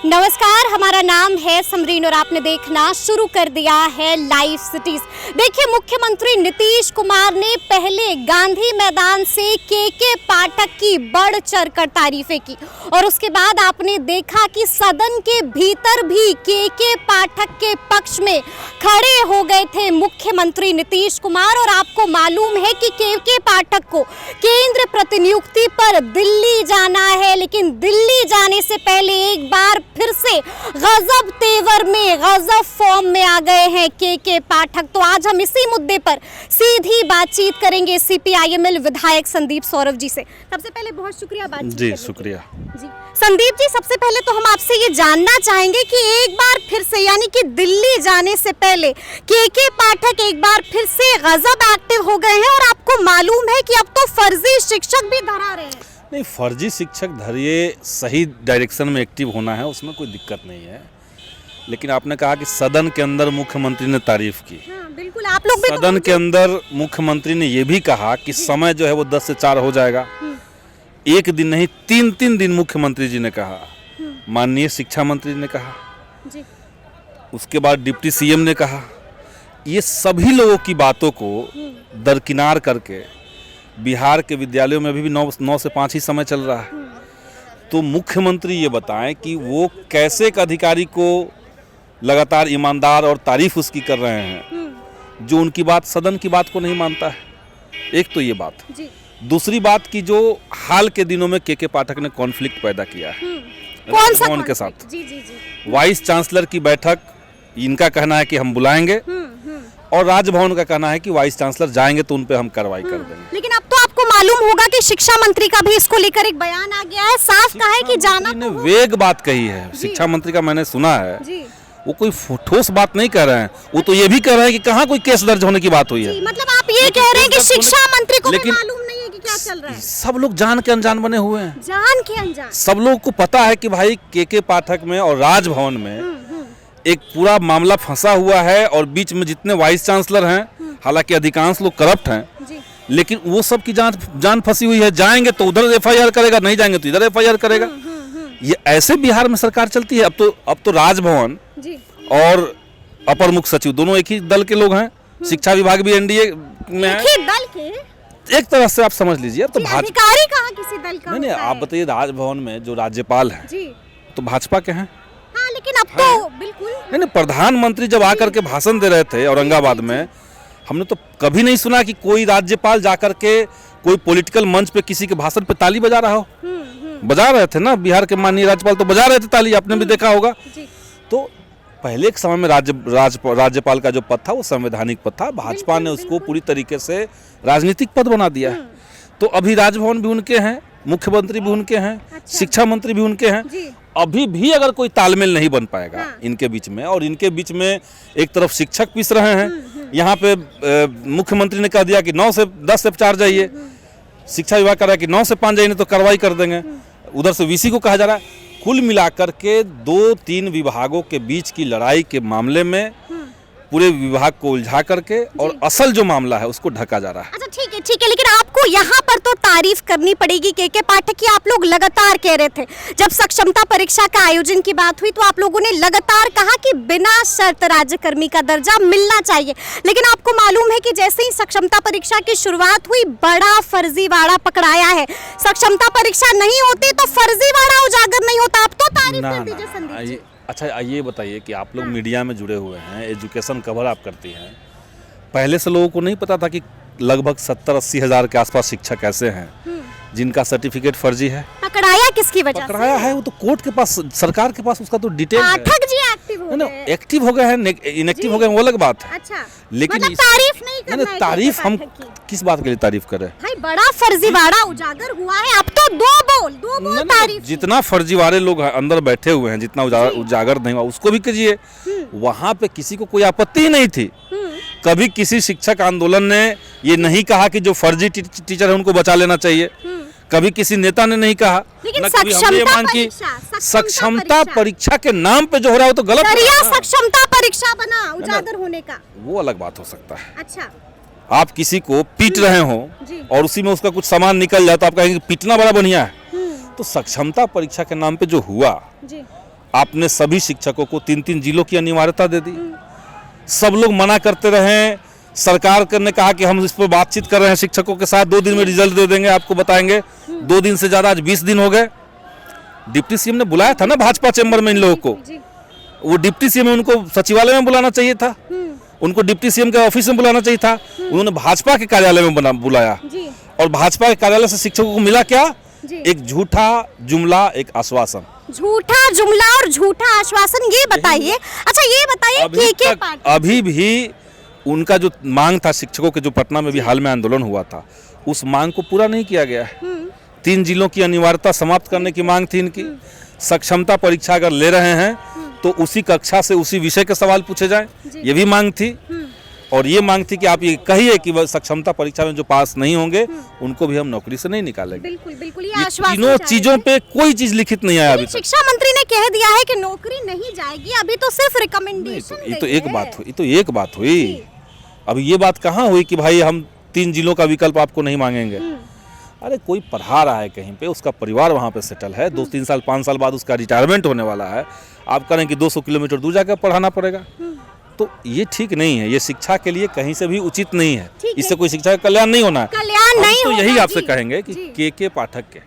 नमस्कार, हमारा नाम है समरीन और आपने देखना शुरू कर दिया है लाइव सिटीज। देखिए, मुख्यमंत्री नीतीश कुमार ने पहले गांधी मैदान से के पाठक की बढ़ चढ़कर तारीफें की और उसके बाद आपने देखा कि सदन के भीतर भी के पाठक के पक्ष में खड़े हो गए थे मुख्यमंत्री नीतीश कुमार। और आपको मालूम है कि के पाठक को केंद्र प्रतिनियुक्ति पर दिल्ली जाना है, लेकिन दिल्ली जाने से पहले एक बार फिर से गजब तेवर में, गजब फॉर्म में आ गए हैं के पाठक। तो आज हम इसी मुद्दे पर सीधी बातचीत करेंगे सीपीआईएमएल विधायक संदीप सौरभ जी से। सबसे पहले बहुत शुक्रिया बातचीत जी, शुक्रिया जी। संदीप जी, सबसे पहले तो हम आपसे ये जानना चाहेंगे कि एक बार फिर से, यानी कि दिल्ली जाने से पहले के पाठक एक बार फिर से गजब एक्टिव हो गए हैं और आपको मालूम है कि अब तो फर्जी शिक्षक भी धरा रहे हैं। नहीं, फर्जी शिक्षक धरिए, सही डायरेक्शन में एक्टिव होना है, उसमें कोई दिक्कत नहीं है। लेकिन आपने कहा कि सदन के अंदर मुख्यमंत्री ने तारीफ की। हाँ, बिल्कुल, आप लोग भी सदन के अंदर मुख्यमंत्री ने यह भी कहा कि समय जो है वो 10 से 4 हो जाएगा। एक दिन नहीं, 3 दिन मुख्यमंत्री जी ने कहा, माननीय शिक्षा मंत्री ने कहा जी। उसके बाद डिप्टी सीएम ने कहा। ये सभी लोगों की बातों को दरकिनार करके बिहार के विद्यालयों में अभी भी 9 से 5 ही समय चल रहा है। तो मुख्यमंत्री ये बताएं कि वो कैसे एक अधिकारी को लगातार ईमानदार और तारीफ उसकी कर रहे हैं जो उनकी बात, सदन की बात को नहीं मानता है। एक तो ये बात जी। दूसरी बात की जो हाल के दिनों में के पाठक ने कॉन्फ्लिक्ट पैदा किया है कौन सा उनके साथ। जी जी जी। वाइस चांसलर की बैठक, इनका कहना है कि हम बुलाएंगे और राजभवन का कहना है कि वाइस चांसलर जाएंगे तो उन पे हम कार्रवाई कर देंगे। लेकिन अब तो आपको मालूम होगा कि शिक्षा मंत्री का भी इसको लेकर एक बयान आ गया है, साफ कहा है कि जाना ने वेग बात कही है। शिक्षा मंत्री का मैंने सुना है जी। वो कोई ठोस बात नहीं कह रहे हैं, वो तो ये भी कह रहे हैं कि कहाँ कोई केस दर्ज होने की बात हुई है। मतलब आप ये कह रहे हैं कि शिक्षा मंत्री को भी मालूम नहीं है कि क्या चल रहा है। सब लोग जान के अनजान बने हुए हैं, जान के अनजान। सब लोगों को पता है कि भाई के पाठक में और राजभवन में एक पूरा मामला फंसा हुआ है और बीच में जितने वाइस चांसलर हैं, हालांकि अधिकांश लोग करप्ट हैं, लेकिन वो सब की जान फंसी हुई है। जाएंगे तो उधर एफआईआर करेगा, नहीं जाएंगे तो इधर एफआईआर करेगा। ये ऐसे बिहार में सरकार चलती है। अब तो राजभवन और अपर मुख्य सचिव दोनों एक ही दल के लोग हैं। शिक्षा विभाग भी एनडीए में है। दल के एक तरह से आप समझ लीजिए। अब तो अधिकारी कहाँ किसी दल का नहीं, आप बताइए, राजभवन में जो राज्यपाल हैं तो भाजपा के हैं। हाँ, लेकिन अब तो बिल्कुल नहीं, प्रधानमंत्री जब आकर के भाषण दे रहे थे औरंगाबाद में, हमने तो कभी नहीं सुना कि कोई राज्यपाल जाकर के कोई पॉलिटिकल मंच पे किसी के भाषण पे ताली बजा रहा हो। बजा रहे थे ना, बिहार के माननीय राज्यपाल तो बजा रहे थे ताली, आपने भी देखा होगा। तो पहले के समय में राज्यपाल का जो पद था वो संवैधानिक पद था। भाजपा ने उसको पूरी तरीके से राजनीतिक पद बना दिया है। तो अभी राजभवन भी उनके हैं, मुख्यमंत्री भी उनके हैं, शिक्षा मंत्री भी उनके हैं। अभी भी अगर कोई तालमेल नहीं बन पाएगा इनके बीच में, और इनके बीच में एक तरफ शिक्षक पिस रहे हैं, यहाँ पे मुख्यमंत्री ने कह दिया कि 9 से 10 से 4 जाइए, शिक्षा विभाग कह रहा है कि 9 से 5 जाइए तो कार्रवाई कर देंगे, उधर से वीसी को कहा जा रहा है। कुल मिलाकर के 2-3 विभागों के बीच की लड़ाई के मामले में पूरे विभाग को उलझा करके और असल जो मामला है उसको ढका जा रहा है। अच्छा, ठीक है, लेकिन आपको यहाँ पर तो तारीफ करनी पड़ेगी के पाठक की। आप लोग लगातार कह रहे थे, जब सक्षमता परीक्षा का आयोजन की बात हुई तो आप लोगों ने लगातार कहा कि बिना शर्त राज्यकर्मी का दर्जा मिलना चाहिए। लेकिन आपको मालूम है कि जैसे ही सक्षमता परीक्षा की शुरुआत हुई, बड़ा फर्जीवाड़ा पकड़ाया है। सक्षमता परीक्षा नहीं होती तो फर्जीवाड़ा उजागर नहीं होता। आप तो तारीफ कर दीजिए संदीप जी। अच्छा, ये बताइए कि आप लोग मीडिया में जुड़े हुए हैं, एजुकेशन कवर आप करती हैं, पहले से लोगों को नहीं पता था कि लगभग 70-80 हज़ार के आसपास शिक्षक ऐसे हैं जिनका सर्टिफिकेट फर्जी है। पकड़ाया किसकी वजह से? पकड़ाया है वो तो कोर्ट के पास, सरकार के पास उसका तो डिटेल है। पाठक जी एक्टिव हो गए, एक्टिव हो गए हैं, इनएक्टिव हो गए वो अलग बात है। अच्छा, लेकिन मतलब तारीफ नहीं करना है। तारीफ हम किस बात के लिए तारीफ करें? भाई, बड़ा फर्जीवाड़ा उजागर हुआ है। अब तो दो बोल तारीफ। जितना फर्जीवाड़े लोग अंदर बैठे हुए हैं, जितना उजागर नहीं हुआ उसको भी कीजिए। वहाँ पे किसी को कोई आपत्ति नहीं थी। कभी किसी शिक्षक आंदोलन ने ये नहीं कहा कि जो फर्जी टीचर है उनको बचा लेना चाहिए। कभी किसी नेता ने नहीं कहा। लेकिन सक्षमता परीक्षा के नाम पे जो हो रहा है वो तो गलत है। सक्षमता परीक्षा बना उजागर होने का वो अलग बात हो सकता है। अच्छा, आप किसी को पीट रहे हो और उसी में उसका कुछ सामान निकल जाए तो आप कहेंगे पीटना बड़ा बढ़िया है। तो सक्षमता परीक्षा के नाम पे जो हुआ, आपने सभी शिक्षकों को 3-3 जिलों की अनिवार्यता दे दी। सब लोग मना करते रहे, सरकार ने कहा कि हम इस पर बातचीत कर रहे हैं शिक्षकों के साथ, 2 दिन में रिजल्ट दे देंगे, आपको बताएंगे। 2 दिन से ज़्यादा, आज 20 दिन हो गए। डिप्टी सीएम ने बुलाया था ना भाजपा चैम्बर में इन लोगों को, वो डिप्टी सीएम उनको सचिवालय में बुलाना चाहिए था, उनको डिप्टी सीएम के ऑफिस में बुलाना चाहिए था, उन्होंने भाजपा के कार्यालय में बुलाया। और भाजपा के कार्यालय से शिक्षकों को मिला क्या? एक झूठा जुमला, एक आश्वासन। झूठा जुमला और झूठा आश्वासन, ये बताइए। अच्छा ये बताइए केके पाठक, अभी भी उनका जो मांग था शिक्षकों के, जो पटना में भी हाल में आंदोलन हुआ था, उस मांग को पूरा नहीं किया गया है। 3 जिलों की अनिवार्यता समाप्त करने की मांग थी इनकी। सक्षमता परीक्षा अगर ले रहे हैं तो उसी कक्षा से उसी विषय के सवाल पूछे जाएं, ये भी मांग थी। और ये मांग थी कि आप ये कहिए कि वह सक्षमता परीक्षा में जो पास नहीं होंगे उनको भी हम नौकरी से नहीं निकालेंगे। बिल्कुल बिल्कुल, ये तीनों चीजों पे कोई चीज लिखित नहीं आया अभी तक। शिक्षा मंत्री ने कह दिया है कि नौकरी नहीं जाएगी, अभी तो सिर्फ रिकमेंडेशन। ये तो एक बात हुई, अभी ये बात कहाँ हुई कि भाई हम 3 जिलों का विकल्प आपको नहीं मांगेंगे। अरे कोई पढ़ा रहा है कहीं पे, उसका परिवार वहाँ पे सेटल है, 2-3 साल 5 साल बाद उसका रिटायरमेंट होने वाला है, आप करें कि 200 किलोमीटर दूर जाकर पढ़ाना पड़ेगा, तो ये ठीक नहीं है। ये शिक्षा के लिए कहीं से भी उचित नहीं है। इससे कोई शिक्षा का कल्याण नहीं होना है। कल्याण नहीं तो होगा। यही आपसे कहेंगे कि केके पाठक के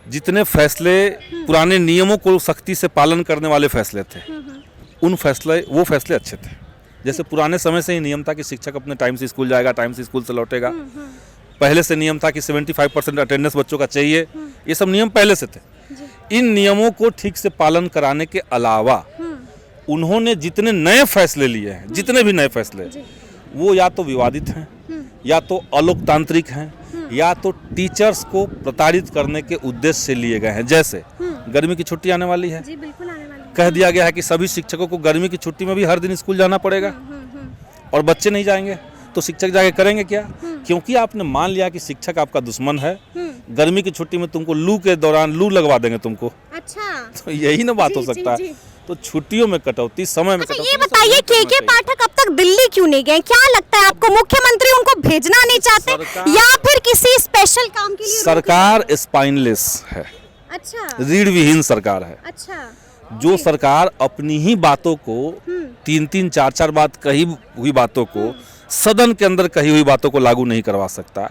जितने फैसले, पुराने नियमों को सख्ती से पालन करने वाले फैसले थे, वो फैसले अच्छे थे। जैसे पुराने समय से ही नियम था कि शिक्षक अपने टाइम से स्कूल जाएगा, टाइम से स्कूल से लौटेगा। पहले से नियम था कि 75% अटेंडेंस बच्चों का चाहिए। ये सब नियम पहले से थे। इन नियमों को ठीक से पालन कराने के अलावा उन्होंने जितने नए फैसले लिए हैं, जितने भी नए फैसले, वो या तो विवादित हैं, या तो अलोकतांत्रिक हैं, या तो टीचर्स को प्रताड़ित करने के उद्देश्य से लिए गए हैं। जैसे गर्मी की छुट्टी आने वाली है, कह दिया गया है कि सभी शिक्षकों को गर्मी की छुट्टी में भी हर दिन स्कूल जाना पड़ेगा, और बच्चे नहीं जाएंगे तो शिक्षक जाके करेंगे क्या? क्योंकि आपने मान लिया कि शिक्षक आपका दुश्मन है, गर्मी की छुट्टी में तुमको लू के दौरान लू लगवा देंगे तुमको। अच्छा, तो यही ना बात हो सकता है। तो छुट्टियों में कटौती, समय में कटौती। ये बताइए केके पाठक अब तक दिल्ली क्यों नहीं गए? क्या लगता है आपको, मुख्यमंत्री उनको भेजना नहीं चाहते या फिर किसी स्पेशल काम के लिए? सरकार स्पाइनलेस है। अच्छा, रीढ़ विहीन सरकार है। अच्छा, जो सरकार अपनी ही बातों को 3-3, 4-4 बात कही हुई बातों को, सदन के अंदर कही हुई बातों को लागू नहीं करवा सकता,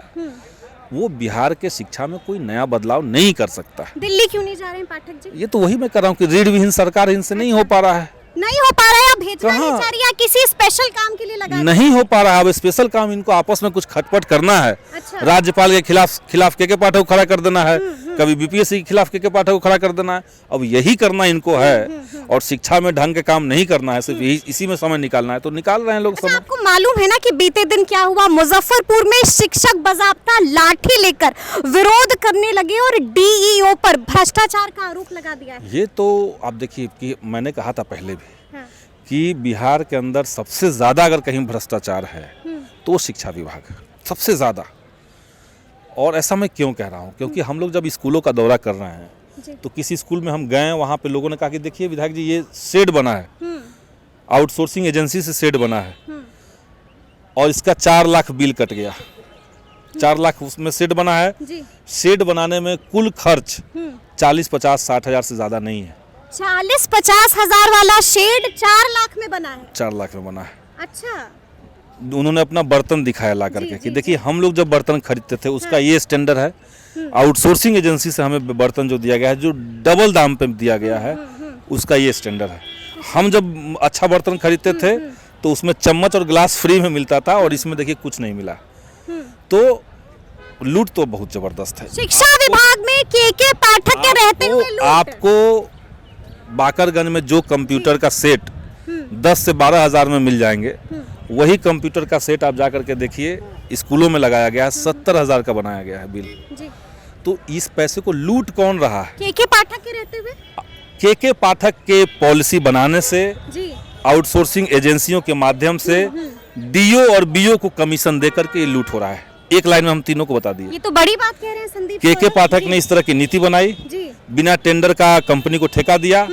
वो बिहार के शिक्षा में कोई नया बदलाव नहीं कर सकता। दिल्ली क्यों नहीं जा रहे हैं पाठक जी? ये तो वही मैं कर रहा हूँ कि रीढ़ विहीन सरकार, इनसे नहीं हो पा रहा है। नहीं हो पा रहा है, भेजना नहीं चाह रही है, किसी स्पेशल काम के लिए लगा नहीं हो पा रहा है। अब स्पेशल काम इनको आपस में कुछ खटपट करना है। अच्छा। राज्यपाल के खिलाफ केके पाठक को खड़ा कर देना है, कभी बीपीएससी के खिलाफ केके पाठक को खड़ा कर देना है। अब यही करना इनको है, और शिक्षा में ढंग के काम नहीं करना है, सिर्फ इसी में समय निकालना है, तो निकाल रहे हैं लोग समय। आपको मालूम है ना कि बीते दिन क्या हुआ? मुजफ्फरपुर में शिक्षक बाज़ाब्ता लाठी लेकर विरोध करने लगे और डीईओ पर भ्रष्टाचार का आरोप लगा दिया है। ये तो आप देखिए कि मैंने कहा था पहले भी कि बिहार के अंदर सबसे ज्यादा अगर कहीं भ्रष्टाचार है तो शिक्षा विभाग है, सबसे ज्यादा। और ऐसा मैं क्यों कह रहा हूँ? क्योंकि हम लोग जब स्कूलों का दौरा कर रहे हैं तो किसी स्कूल में हम गए, वहाँ पे लोगों ने कहा कि देखिए विधायक जी, ये शेड बना है, आउटसोर्सिंग एजेंसी से शेड बना है, और इसका 4 लाख बिल कट गया। 4 लाख उसमें शेड बना है। शेड बनाने में कुल खर्च 40-50-60 हज़ार से ज्यादा नहीं है। 40-50 हज़ार वाला शेड 4 लाख में बना है। 4 लाख में बना है। अच्छा, उन्होंने अपना बर्तन दिखाया ला करके कि देखिए हम लोग जब बर्तन खरीदते थे उसका ये स्टैंडर्ड है, आउटसोर्सिंग एजेंसी से हमें बर्तन जो दिया गया है, जो डबल दाम पे दिया गया है, उसका ये स्टैंडर्ड है। हम जब अच्छा बर्तन खरीदते थे तो उसमें चम्मच और गिलास फ्री में मिलता था, और इसमें देखिए कुछ नहीं मिला। तो लूट तो बहुत जबरदस्त है। शिक्षा विभाग में केके पाठक के रहते हुए लूट। आपको बाकरगंज में जो कंप्यूटर का सेट 10 से 12 हज़ार में मिल जाएंगे, वही कंप्यूटर का सेट आप जाकर के देखिए स्कूलों में लगाया गया है, 70 हज़ार का बनाया गया है बिल जी। तो इस पैसे को लूट कौन रहा है? केके पाठक के रहते हुए। केके पाठक के पॉलिसी बनाने से, आउटसोर्सिंग एजेंसियों के माध्यम से डीओ और बीओ को कमीशन देकर के लूट हो रहा है। एक लाइन में हम तीनों को बता दिए। ये तो बड़ी बात कह रहे हैं संदीप। केके पाठक ने इस तरह की नीति बनाई, बिना टेंडर का कंपनी को ठेका दिया,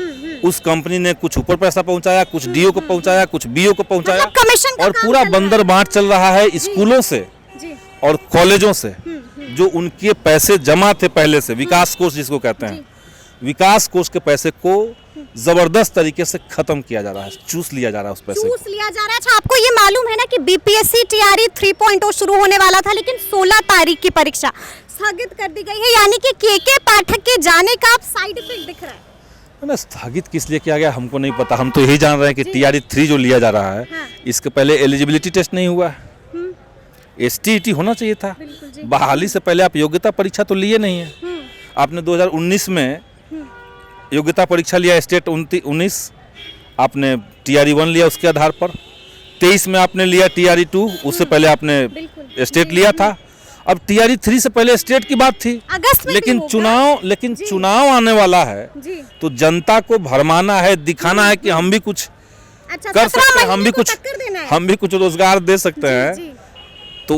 उस कंपनी ने कुछ ऊपर पैसा पहुंचाया, कुछ डीओ को पहुंचाया, कुछ बीओ को पहुंचाया, और पूरा बंदर बांट चल रहा है स्कूलों से और कॉलेजों से, जो उनके पैसे जमा थे पहले से, विकास कोष जिसको कहते हैं, विकास कोष के पैसे को जबरदस्त तरीके से खत्म किया जा रहा है, चूस लिया जा रहा है उस पैसे को। चूस लिया जा रहा है। अच्छा, आपको ये मालूम है ना कि बीपीएससी टीआरई 3.0 शुरू होने वाला था, लेकिन 16 तारीख की परीक्षा स्थगित कर दी गई है, यानी कि केके पाठक के जाने का अब साइड इफेक्ट दिख रहा है। ना स्थगित किस लिए किया गया हमको नहीं पता। हम तो यही जान रहे हैं कि टीआरई 3 जो लिया जा रहा है, हाँ। इसके पहले एलिजिबिलिटी टेस्ट नहीं हुआ है, एसटीईटी होना चाहिए था। बहाली से पहले आप योग्यता परीक्षा तो लिए नहीं है। आपने 2019 में योग्यता परीक्षा लिया स्टेट 19, आपने टीआरई 1 लिया उसके आधार पर। 23 में आपने लिया टीआरई 2, उससे पहले आपने स्टेट लिया था। अब टीआरई 3 से पहले स्टेट की बात थी, अगस्त में लेकिन चुनाव आने वाला है, तो जनता को भरमाना है, दिखाना है कि हम भी कुछ कर सकते हैं, हम भी कुछ रोजगार दे सकते हैं। तो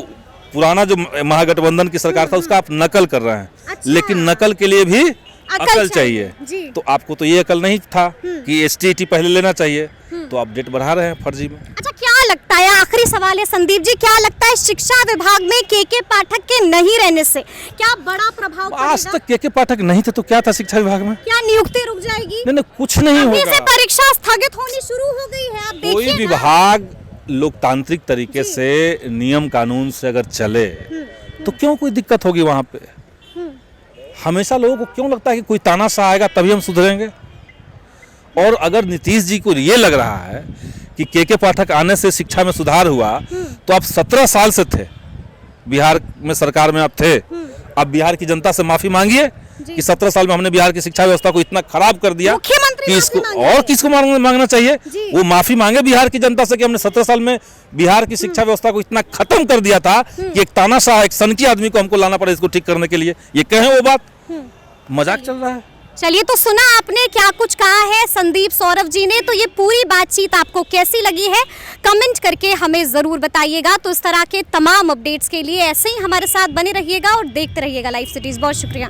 पुराना जो महागठबंधन की सरकार था उसका आप नकल कर रहे हैं। लेकिन नकल के लिए भी अकल चाहिए। तो आपको तो ये अकल नहीं था कि एसटीईटी पहले लेना चाहिए, तो आप डेट बढ़ा रहे हैं फर्जी में। अच्छा, क्या लगता है, आखिरी सवाल है संदीप जी, क्या लगता है शिक्षा विभाग में केके पाठक के नहीं रहने से क्या बड़ा प्रभाव पड़ेगा? आज तक केके पाठक नहीं थे तो क्या था शिक्षा विभाग में? क्या नियुक्ति रुक जाएगी? नहीं, कुछ नहीं होगा। परीक्षा स्थगित होनी शुरू हो गई है, आप देखिए। कोई विभाग लोकतांत्रिक तरीके से नियम कानून से अगर चले तो क्यों कोई दिक्कत होगी वहां पे? हमेशा लोगों को क्यों लगता है कि कोई तानाशाह आएगा तभी हम सुधरेंगे? और अगर नीतीश जी को ये लग रहा है कि केके पाठक आने से शिक्षा में सुधार हुआ, तो आप 17 साल से थे बिहार में, सरकार में आप थे। अब बिहार की जनता से माफी मांगिए कि 17 साल में हमने बिहार की शिक्षा व्यवस्था को इतना खराब कर दिया कि इसको और किसको मांगना चाहिए? वो माफी मांगे बिहार की जनता से कि हमने 17 साल में बिहार की शिक्षा व्यवस्था को इतना खत्म कर दिया था कि एक तानाशाह, एक सनकी आदमी को हमको लाना पड़ा इसको ठीक करने के लिए। ये कहें वो बात? मजाक चल रहा है। चलिए, तो सुना आपने क्या कुछ कहा है संदीप सौरभ जी ने। तो ये पूरी बातचीत आपको कैसी लगी है कमेंट करके हमें ज़रूर बताइएगा। तो इस तरह के तमाम अपडेट्स के लिए ऐसे ही हमारे साथ बने रहिएगा और देखते रहिएगा लाइव सिटीज़। बहुत शुक्रिया।